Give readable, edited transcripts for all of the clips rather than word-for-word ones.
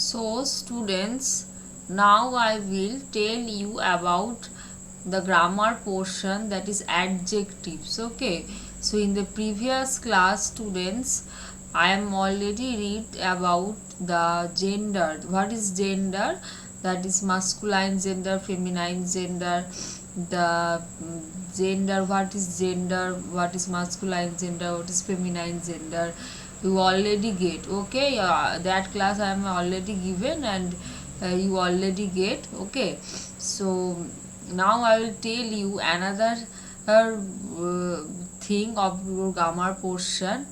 So students, now I will tell you about the grammar portion, that is adjectives. Okay, so in the previous class students, I am already read about the gender. What is gender? That is masculine gender, feminine gender, the gender, what is gender, what is masculine gender, what is feminine gender, you already get. Okay, that class I am already given, and you already get. Okay, so now I will tell you another thing of your grammar portion,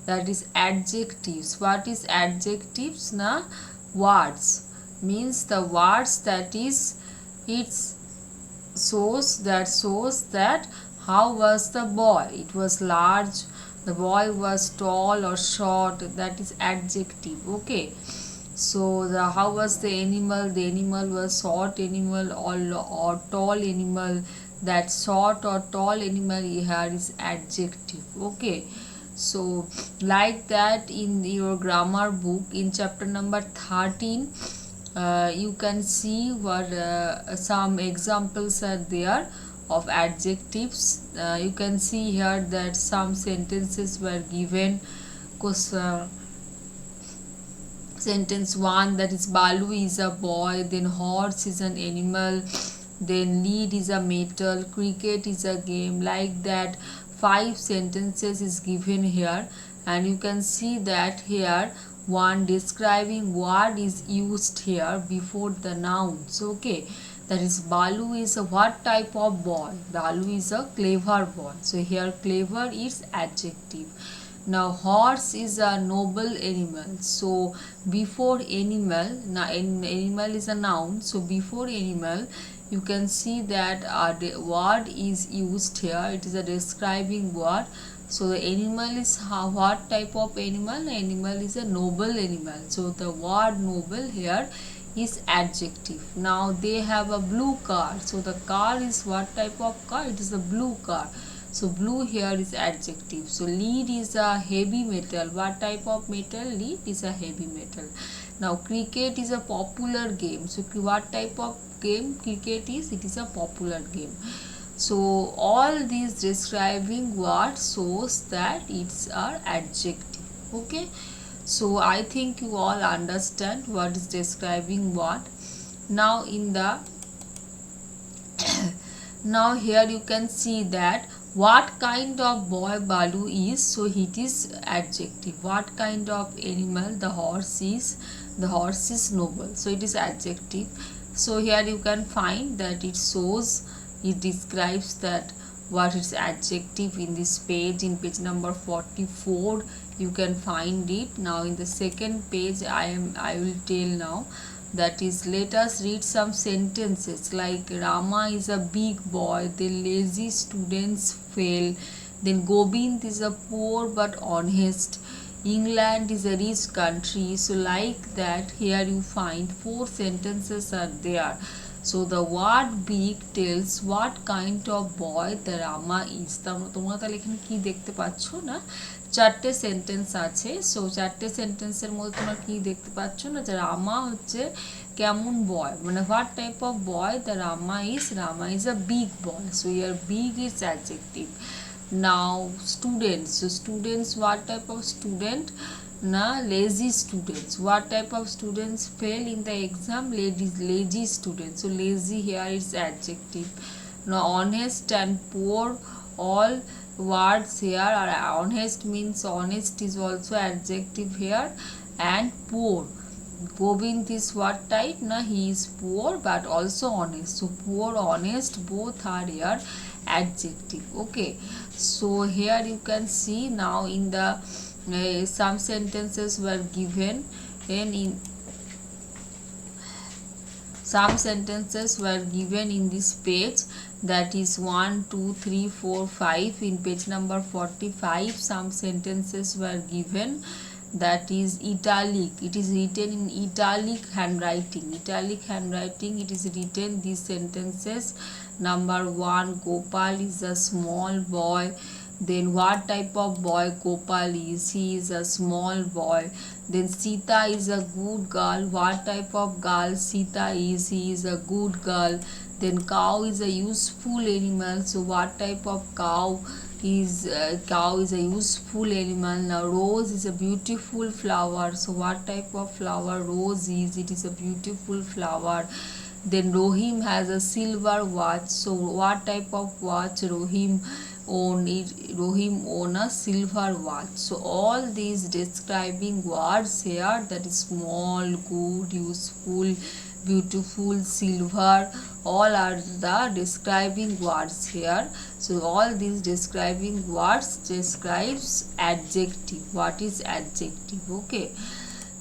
that is adjectives. What is adjectives? Na words, means the words that is, it's shows that how was the boy, it was large, the boy was tall or short, that is adjective. Okay, so the how was the animal was short animal or tall animal, that short or tall animal here is adjective. Okay, so like that in your grammar book in chapter number 13, you can see what some examples are there of adjectives. You can see here that some sentences were given. Cause sentence 1, that is Balu is a boy, then horse is an animal, then lead is a metal, cricket is a game. Like that 5 sentences is given here, and you can see that here one describing word is used here before the nouns. Okay, that is Balu is a what type of boy? Balu is a clever boy, so here clever is adjective. Now horse is a noble animal, so before animal, now animal is a noun, so before animal you can see that the word is used here, it is a describing word. So the animal is what type of animal? Animal is a noble animal, so the word noble here is adjective. Now they have a blue car, so the car is what type of car? It is a blue car, so blue here is adjective. So lead is a heavy metal, what type of metal? Lead is a heavy metal. Now cricket is a popular game, so what type of game cricket is? It is a popular game. So all these describing words shows that it's a adjective. Okay, so I think you all understand what is describing what. Now in the now here you can see that what kind of boy Balu is, so it is adjective. What kind of animal the horse is? The horse is noble, so it is adjective. So here you can find that it shows, it describes that what is adjective in this page. In page number 44 you can find it. Now in the second page I will tell now, that is, let us read some sentences like Rama is a big boy, the lazy students fail, then Gobind is a poor but honest, England is a rich country. So like that here you find 4 sentences are there. So the word big tells what kind of boy the Rama is. তোমরা তাহলে এখানে কি দেখতে পাচ্ছ না, 4টে sentence আছে। So 4টে সেন্টেন্সের মধ্যে তোমরা কি দেখতে পাচ্ছ না, যে রামা হচ্ছে কেমন বয়, মানে what type of boy the Rama is a big boy, so year big is adjective. Now students, so students, what type of student? Na lazy students. What type of students fail in the exam? Lazy students, so lazy here is adjective. Now honest and poor, all words here are honest, means honest is also adjective here, and poor, Govind is what type? Na he is poor but also honest, so poor, honest, both are here adjective. Okay, so here you can see now in the some sentences were given, and in some sentences were given in this page, that is 1 2 3 4 5. In page number 45 some sentences were given, that is italic, it is written in italic handwriting. Italic handwriting, it is written these sentences. Number 1, Gopal is a small boy, Then what type of boy Gopal is? He is a small boy. Then Sita is a good girl. What type of girl Sita is? He is a good girl. Then cow is a useful animal. So what type of cow is a useful animal. Now rose is a beautiful flower. So what type of flower rose is? It is a beautiful flower. Then Rohim has a silver watch. So what type of watch Rohim own? Rohim own a silver watch. So all these describing words here, that is small, good, useful, beautiful, silver, all are the describing words here. So all these describing words describes adjective. What is adjective? Okay.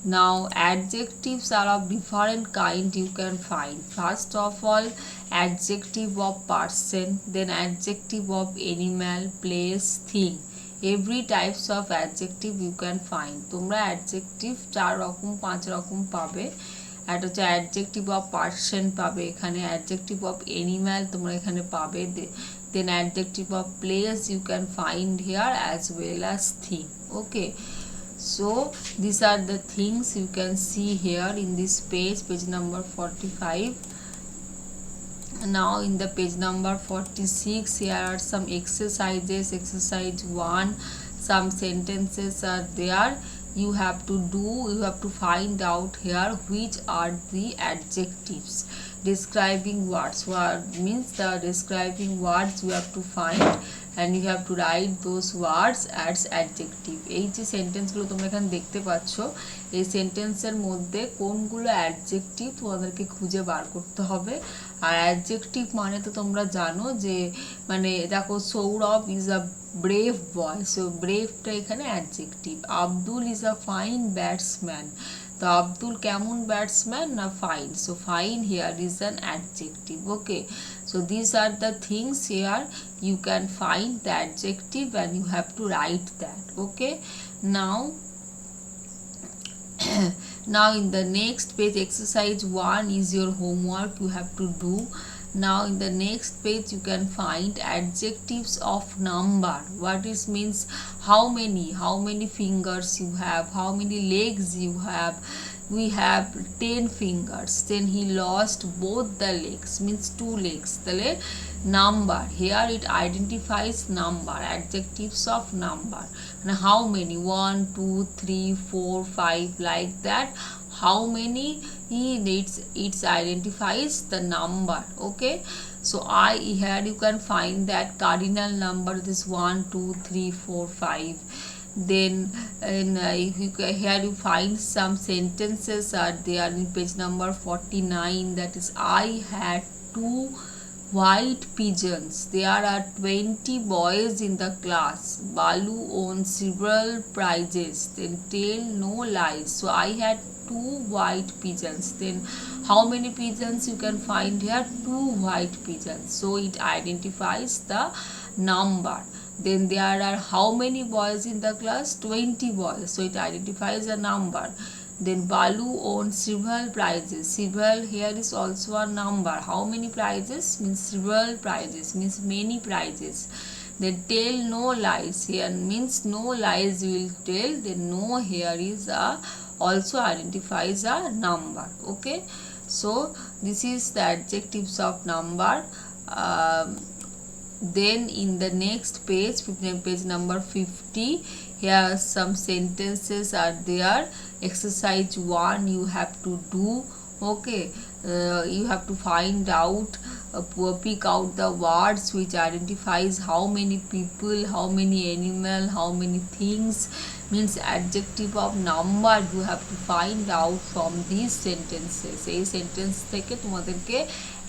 Now adjectives are of different kind you can find. First of all, adjective of person, then adjective of animal, place, thing. Every types of adjective you can find. তোমরা adjective 4 রকম 5 রকম পাবে। একটা হচ্ছে adjective of person পাবে এখানে, adjective of animal তোমরা এখানে পাবে, then adjective of place you can find here as well as thing. Okay. So these are the things you can see here in this page number 45. Now in the page number 46, here are some exercises. Exercise 1, some sentences are there. You have to find out here which are the adjectives describing words. What means the describing words you have to find, and you have to write those words as adjective. এই যে সেন্টেন্সগুলো তোমরা এখানে দেখতে পাচ্ছ, এই সেন্টেন্সের মধ্যে কোনগুলো অ্যাডজেক্টিভ তোমাদেরকে খুঁজে বার করতে হবে। আর অ্যাডজেক্টিভ মানে তো তোমরা জানো যে মানে দেখো, Sourav is a brave boy, so ব্রেভটা এখানে adjective. Abdul is a fine batsman, তো আব্দুল কেমন ব্যাটসম্যান না fine, so fine here is an adjective. Okay, so these are the things here you can find the adjective and you have to write that. Okay, now now in the next page, exercise 1 is your homework you have to do. Now in the next page you can find adjectives of number. What is means how many fingers you have, how many legs you have. We have 10 fingers. Then he lost both the legs, means 2 legs. The number here, it identifies number, adjectives of number. And how many? 1 2 3 4 5, like that. How many it identifies the number. Okay, so here you can find that cardinal number, this 1 2 3 4 5. Then here you find some sentences are there in page number 49, that is I had 2 white pigeons. There are 20 boys in the class. Balu owns several prizes. Then tell no lies. So I had 2 white pigeons. Then how many pigeons you can find here? 2 white pigeons. So it identifies the number. Then there are how many boys in the class? 20 boys. So it identifies a number. Then Balu owns several prizes. Several here is also a number. How many prizes? Means several prizes, means many prizes. Then tell no lies. Here means no lies you will tell. Then no here is also identifies a number. Okay, so this is the adjectives of number. Then in the next page, page number 50, here some sentences are there. Exercise 1 you have to do. Okay, you have to find out, pick out the words which identifies how many people, how many animal, how many things, means adjective of number you have to find out from these sentences. এই sentence থেকে তোমাদেরকে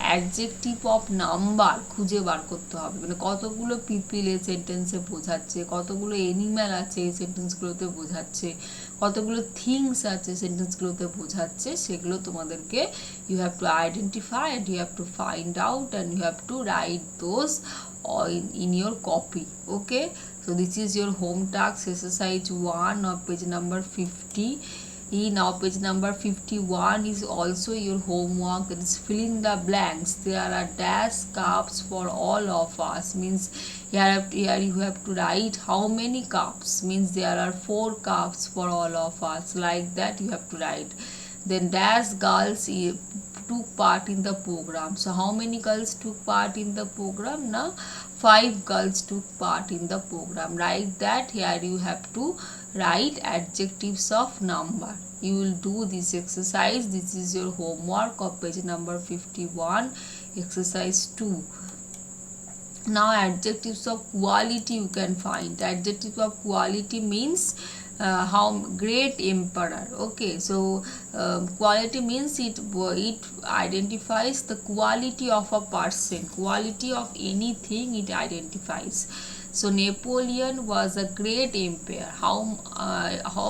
adjective of number খুঁজে বার করতে হবে, মানে কতগুলো people এই সেন্টেন্সে বোঝাচ্ছে, কতগুলো এনিম্যাল আছে এই সেন্টেন্সগুলোতে বোঝাচ্ছে, কতগুলো থিংস আছে সেন্টেন্সগুলোতে বোঝাচ্ছে, সেগুলো তোমাদেরকে you have to identify and you have to find out and you have to write those in your copy. Okay, so this is your home task, exercise 1 of page number 50. Now page number 51 is also your homework, that is fill in the blanks. There are dash cups for all of us, means here you have to write how many cups, means there are 4 cups for all of us, like that you have to write. Then dash girls took part in the program. So how many girls took part in the program? Now 5 girls took part in the program. Like that, here you have to write adjectives of number. You will do this exercise. This is your homework of page number 51, exercise 2. Now adjectives of quality you can find. Adjective of quality means how great emperor. Okay, so quality means it identifies the quality of a person, quality of anything it identifies. So Napoleon was a great emperor. How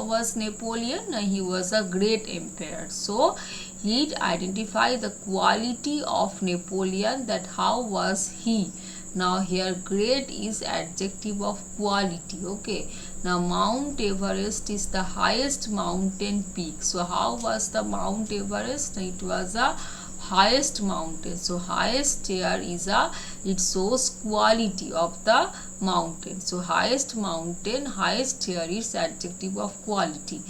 was Napoleon? He was a great emperor. So it identifies the quality of Napoleon, that how was he. Now here great is adjective of quality. Okay, now Mount Everest is the highest mountain peak. So how was the Mount Everest? It was a highest mountain. So highest here is it shows quality of the mountain. So highest mountain, highest here is adjective of quality.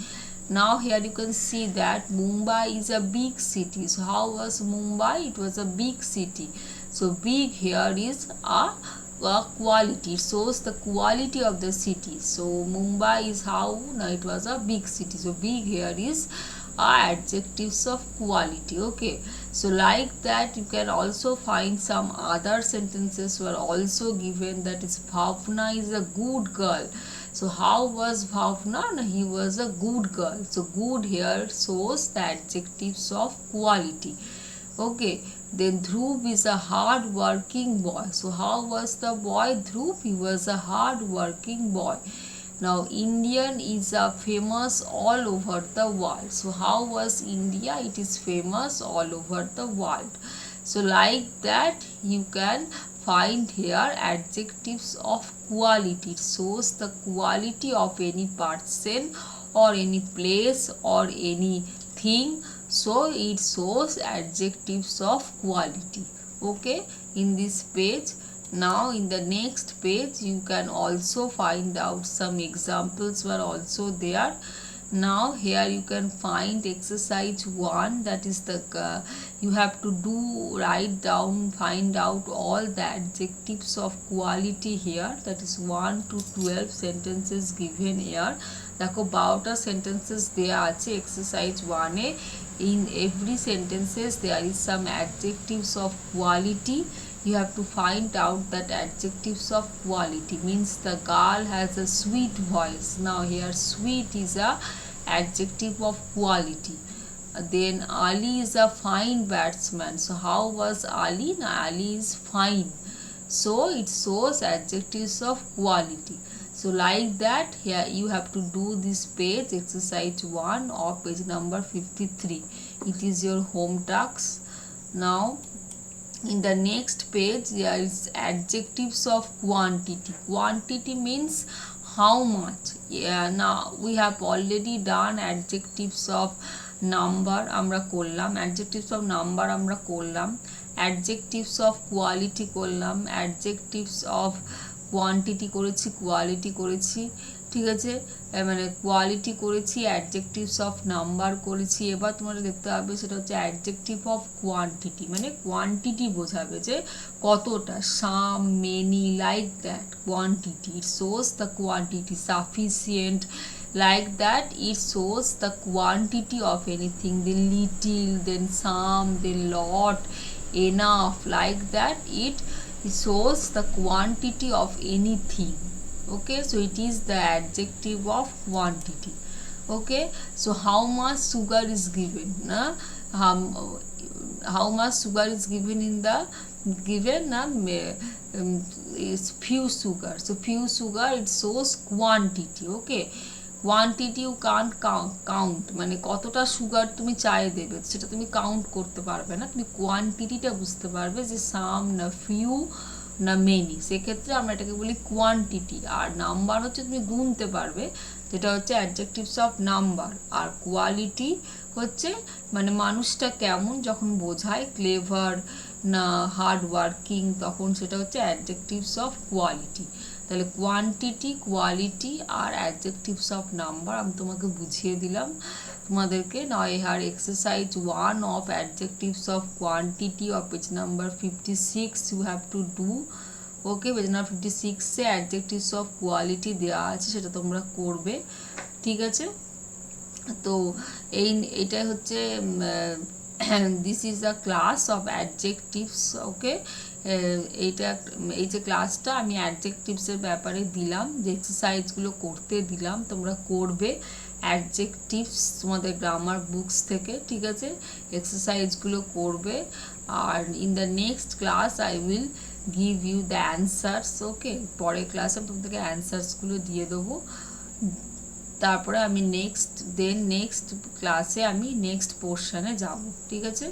Now here you can see that Mumbai is a big city. So how was Mumbai? It was a big city. So big here is a quality. It shows the quality of the city. So Mumbai is how? Now it was a big city. So big here is adjectives of quality. Okay, so like that you can also find some other sentences were also given, that is Bhavna is a good girl. So how was Bhavna? No, he was a good girl. So good here shows the adjectives of quality. Okay, then Dhruv is a hard working boy. So how was the boy Dhruv? He was a hard working boy. Now Indian is famous all over the world. So how was India? It is famous all over the world. So like that you can find here adjectives of quality. It shows the quality of any person or any place or anything. So it shows adjectives of quality. Okay, in this page. Now in the next page you can also find out some examples were also there. Now here you can find exercise 1, that is the you have to do, write down, find out all the adjectives of quality here, that is 1 to 12 sentences given here. দেখো 12টা sentences দেয়া আছে exercise 1 A. In every sentences there is some adjectives of quality. You have to find out that adjectives of quality means the girl has a sweet voice. Now here sweet is a adjective of quality. Then Ali is a fine batsman. So how was Ali? Now Ali is fine. So it shows adjectives of quality. So like that here you have to do this page, exercise 1 of page number 53. It is your home task. Now in the next page there is adjectives of quantity. Quantity means how much. Now we have already done adjectives of number আমরা করলাম, adjectives of number আমরা করলাম, adjectives of quality করলাম, adjectives of quantity করেছি, quality করেছি, ঠিক আছে, মানে কোয়ালিটি করেছি, অ্যাডজেক্টিভস অফ নাম্বার করেছি। এবার তোমরা দেখতে হবে সেটা হচ্ছে অ্যাডজেক্টিভ অফ কোয়ান্টিটি, মানে কোয়ান্টিটি বোঝাবে যে কতটা, some, many, like that, quantity, it shows the quantity, sufficient, like that it shows the quantity of anything, then little, then some, then lot, enough, like that it shows the quantity of anything. Okay, so it is the adjective of quantity. Okay, so how much sugar is given? How much sugar is given in the is few sugar. So few sugar it shows quantity. Okay, quantity you can't count, মানে কতটা sugar তুমি চায়ে দেবে সেটা তুমি count করতে পারবে না, তুমি কোয়ান্টিটিটা বুঝতে পারবে যে সাম না ফিউ না মেনি, সেক্ষেত্রে আমরা এটাকে বলি কোয়ান্টিটি। আর নাম্বার হচ্ছে তুমি গুনতে পারবে, যেটা হচ্ছে অ্যাডজেক্টিভস অফ নাম্বার। আর কোয়ালিটি হচ্ছে মানে মানুষটা কেমন যখন বোঝায়, ক্লেভার না হার্ড ওয়ার্কিং, তখন সেটা হচ্ছে অ্যাডজেক্টিভস অফ কোয়ালিটি। তাহলে কোয়ান্টিটি, কোয়ালিটি আর অ্যাডজেক্টিভস অফ নাম্বার আমি তোমাকে বুঝিয়ে দিলাম তোমাদেরকে। Now here exercise 1 of adjectives of quantity of page number 56 you have to do। Okay, page number 56-এ অ্যাডজেক্টিভস অফ কোয়ালিটি দেওয়া আছে, সেটা তোমরা করবে, ঠিক আছে। তো এইটাই হচ্ছে this is a class of adjectives. Okay, এইটা এই যে ক্লাসটা আমি অ্যাডজেক্টিভসের ব্যাপারে দিলাম, যে এক্সারসাইজগুলো করতে দিলাম তোমরা করবে অ্যাডজেক্টিভস তোমাদের গ্রামার বুকস থেকে, ঠিক আছে। এক্সারসাইজগুলো করবে, আর in the next class I will give you the answers. Okay, পরের ক্লাসে তোমাদেরকে অ্যান্সার্সগুলো দিয়ে দেবো। তারপরে আমি নেক্সট ক্লাসে আমি নেক্সট পোর্শনে যাব, ঠিক আছে।